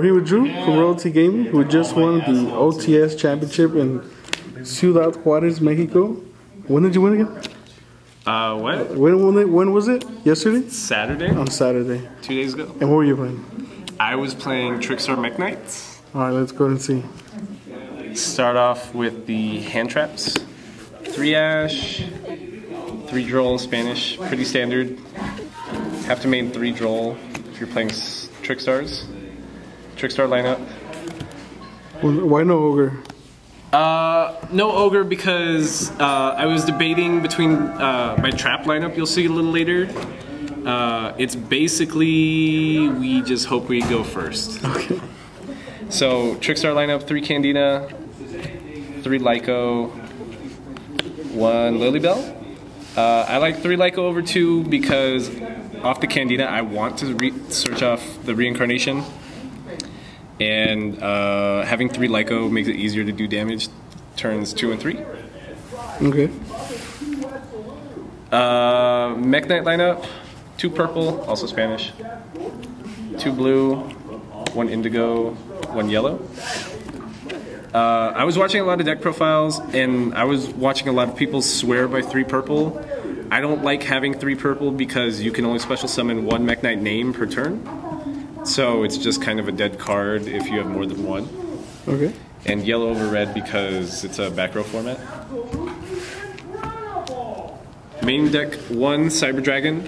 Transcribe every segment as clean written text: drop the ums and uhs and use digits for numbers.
we're here with Drew from Royalty Gaming, who just won the OTS championship in Ciudad Juarez, Mexico. When did you win again? What? When was it? Yesterday? Saturday. On Saturday. 2 days ago. And what were you playing? I was playing Trickstar Mekk-Knight. Alright, let's go and see. Start off with the hand traps. 3 ash, 3 droll Spanish, pretty standard. Have to main 3 droll if you're playing Trickstars. Trickstar lineup. Why no ogre? No ogre because I was debating between my trap lineup you'll see a little later. It's basically we just hope we go first. Okay. So Trickstar lineup, 3 Candina, 3 Lyco, 1 Lilybell. I like 3 Lyco over 2 because off the Candina I want to search off the reincarnation. And having 3 Lyco makes it easier to do damage turns 2 and 3. Okay. Mekk-Knight lineup, 2 purple, also Spanish, 2 blue, 1 indigo, 1 yellow. I was watching a lot of deck profiles, and I was watching a lot of people swear by 3 purple. I don't like having 3 purple because you can only special summon 1 Mekk-Knight name per turn. So it's just kind of a dead card if you have more than 1. Okay. And yellow over red because it's a back row format. Main deck 1 Cyber Dragon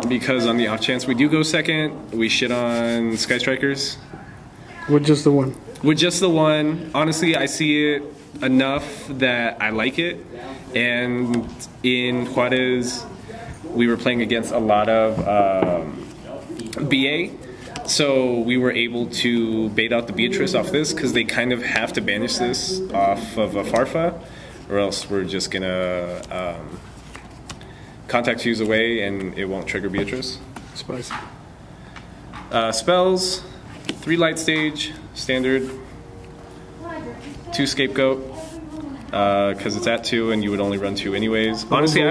because on the off chance we do go second, we shit on Sky Strikers. With just the 1? With just the 1. Honestly, I see it enough that I like it. And in Juarez, we were playing against a lot of BA. So we were able to bait out the Beatrice off this because they kind of have to banish this off of a Farfa, or else we're just gonna contact fuse away and it won't trigger Beatrice. Spicy. Spells, 3 Light Stage, standard, 2 Scapegoat, because it's at 2 and you would only run 2 anyways. Honestly,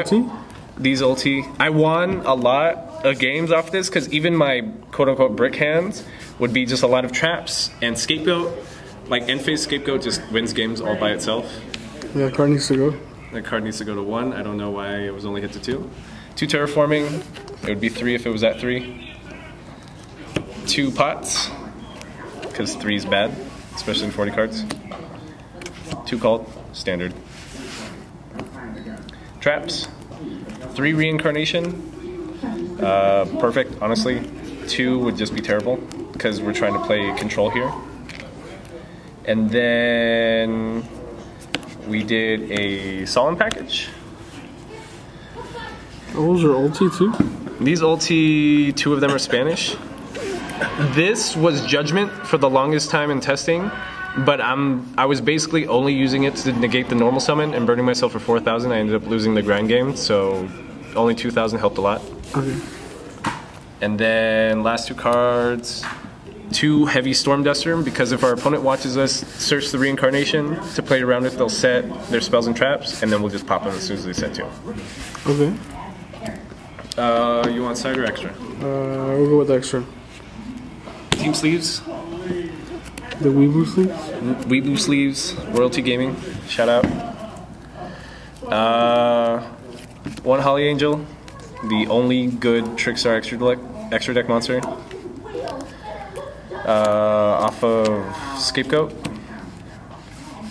these ulti, I won a lot of games off this because even my quote-unquote brick hands would be just a lot of traps, and Scapegoat, like end phase Scapegoat just wins games all by itself. Yeah, card needs to go. That card needs to go to 1. I don't know why it was only hit to 2. 2 Terraforming, it would be 3 if it was at 3. 2 Pots, because 3 is bad, especially in 40 cards. 2 Cult, standard. Traps, 3 Reincarnation, perfect, honestly. 2 would just be terrible, because we're trying to play control here. And then we did a Solemn package. Those are ulti too? These ulti, 2 of them are Spanish. This was Judgment for the longest time in testing, but I was basically only using it to negate the normal summon and burning myself for 4,000. I ended up losing the grind game, so only 2,000 helped a lot. Okay. And then last 2 cards, 2 Heavy Storm Duster, because if our opponent watches us search the Reincarnation to play around it, they'll set their spells and traps, and then we'll just pop them as soon as they set 2. Okay. You want side or extra? We'll go with extra. Team sleeves. The Weebu sleeves? Weebu sleeves, Royalty Gaming, shout out. 1 Holly Angel, the only good Trickstar extra deck monster. Off of Scapegoat,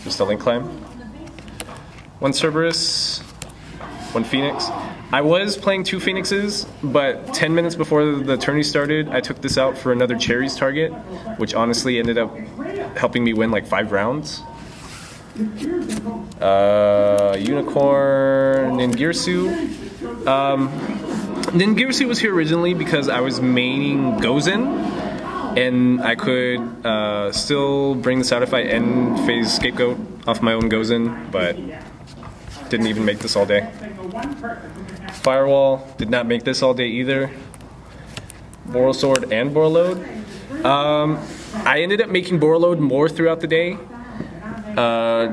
just a Link Climb. 1 Cerberus, 1 Phoenix. I was playing 2 Phoenixes, but 10 minutes before the tourney started, I took this out for another Cherries target, which honestly ended up helping me win like 5 rounds. Unicorn, Ningirsu. Ningirsu was here originally because I was maining Gozen, and I could still bring this out if I end phase Scapegoat off my own Gozen, but didn't even make this all day. Firewall, did not make this all day either. Boral Sword and Borreload. I ended up making Borreload more throughout the day,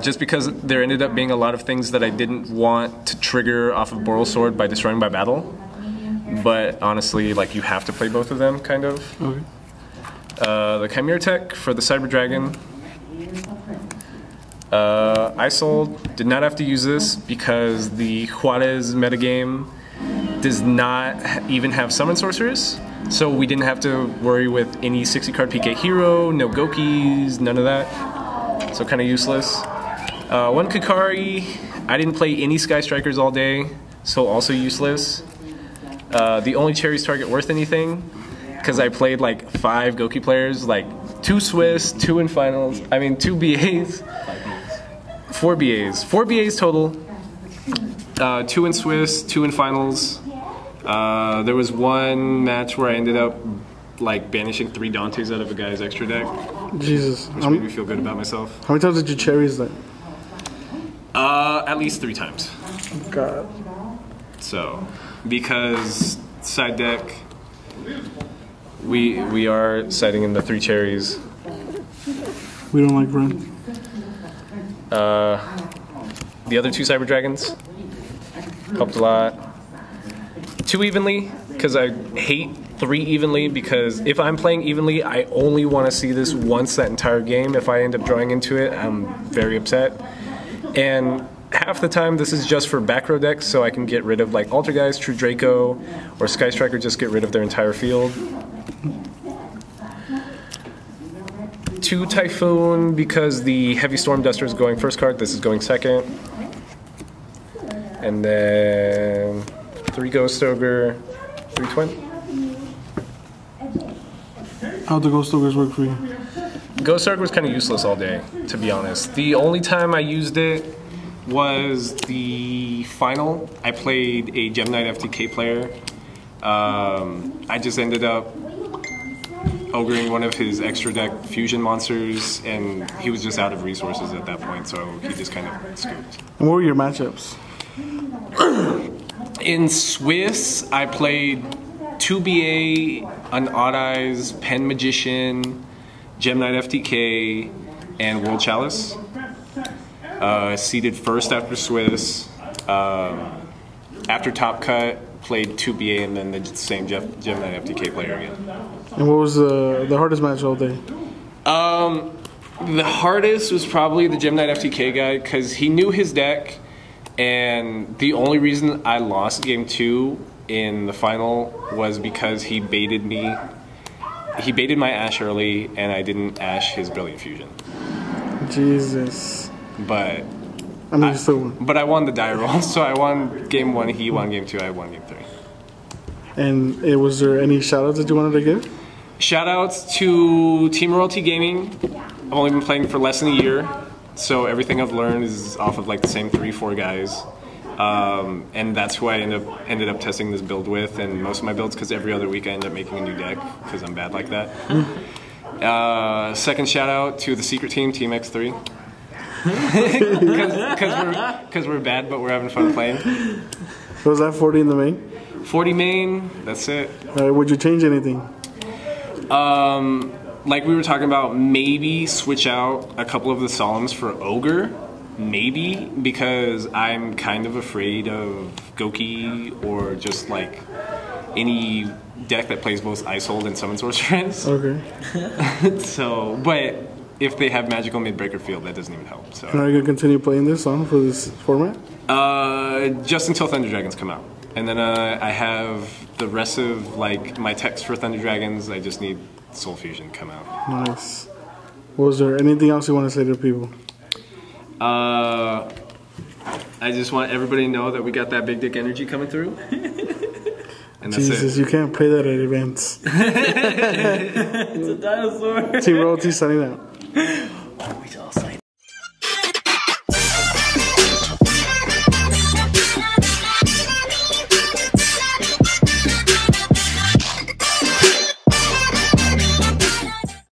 just because there ended up being a lot of things that I didn't want to trigger off of Boral Sword by destroying by battle. But honestly, like, you have to play both of them, kind of. Okay. The Chimera Tech for the Cyber Dragon. I sold, did not have to use this because the Juarez metagame does not even have Summon Sorceress, so we didn't have to worry with any 60 card PK hero, no Gokis, none of that, so kind of useless. One Kikari, I didn't play any Sky Strikers all day, so also useless. The only Cherries target worth anything, because I played like 5 Goki players, like 2 Swiss, 2 in finals, 2 BAs. 4 BAs. 4 BAs total. 2 in Swiss, 2 in finals. There was one match where I ended up like banishing 3 Dantes out of a guy's extra deck. Jesus. Which made me feel good about myself. How many times did you cherries that? At least 3 times. God. So, because side deck, we are siding in the 3 cherries. We don't like run. The other 2 Cyber Dragons helped a lot. 2 evenly, because I hate 3 evenly, because if I'm playing evenly, I only want to see this once that entire game. If I end up drawing into it, I'm very upset. And half the time, this is just for back row decks, so I can get rid of like Altergeist, True Draco, or Sky Striker, just get rid of their entire field. 2 Typhoon, because the Heavy Storm Duster is going first card, this is going second. And then 3 Ghost Ogre, 3 Twin. How'd the Ghost Ogres work for you? Ghost Ogre was kind of useless all day, to be honest. The only time I used it was the final. I played a Mekk-Knight FTK player. I just ended up ogring one of his extra deck fusion monsters, and he was just out of resources at that point, so he just kind of scooped. And what were your matchups? In Swiss, I played 2 BA, an Odd Eyes, Pen Magician, Mekk-Knight FTK, and World Chalice. Seeded first after Swiss. After Top Cut, played 2 BA and then the same Mekk-Knight FTK player again. And what was the hardest match all day? The hardest was probably the Mekk-Knight FTK guy, because he knew his deck, and the only reason I lost game 2 in the final was because he baited me. He baited my Ash early, and I didn't Ash his Brilliant Fusion. Jesus. But I mean, you still won. But I won the die roll, so I won game 1, he won game 2, I won game 3. And was there any shoutouts that you wanted to give? Shoutouts to Team Royalty Gaming. I've only been playing for less than a year, so everything I've learned is off of like the same 3-4 guys. And that's who I ended up testing this build with, and most of my builds, because every other week I end up making a new deck, because I'm bad like that. Second shout out to the secret team, Team X3. Because we're bad, but we're having fun playing. Was that 40 in the main? 40 main, that's it. Would you change anything? Like we were talking about, maybe switch out a couple of the Solemns for Ogre. Maybe, because I'm kind of afraid of Goki or just like any deck that plays both Icehold and Summon Sorceress. Okay. So, but if they have Magical Midbreaker Field, that doesn't even help. So. And are you going to continue playing this on for this format? Just until Thunder Dragons come out. And then I have the rest of like my text for Thunder Dragons. I just need Soul Fusion to come out. Nice. Was there anything else you want to say to people? I just want everybody to know that we got that big dick energy coming through. And that's Jesus, it. You can't play that at events. It's a dinosaur. Team Royalty signing out. Oh, we just